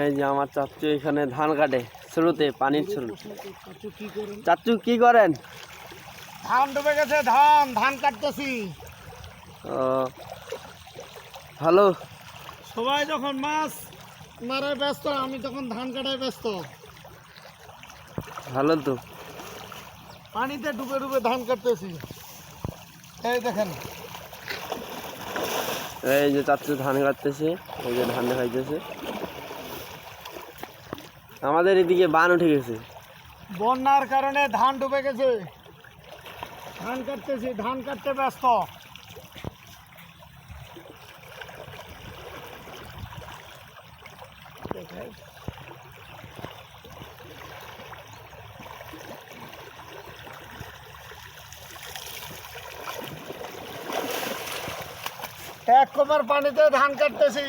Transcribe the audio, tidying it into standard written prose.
এই যে আমার চাচু এখানে ধান কাটে স্রোতে, পানির স্রোত। চাচু কি করেন? ধান ডুবে গেছে, ধান ধান কাটতেছি। ও ভালো। সবাই যখন মাছ মারায় ব্যস্ত, আমি তখন ধান কাটায় ব্যস্ত। ভালো তো। পানিতে ডুবে ডুবে ধান কাটতেছি। এই দেখেন, এই যে চাচু ধান কাটতেছে, এই যে ধান দেখাইতেছে। আমাদের এদিকে বান উঠে গেছে, বন্যার কারণে ধান ডুবে গেছে। ধান কাটতেছি, ধান কাটতে ব্যস্ত। এক কোমর পানিতে ধান কাটতেছি।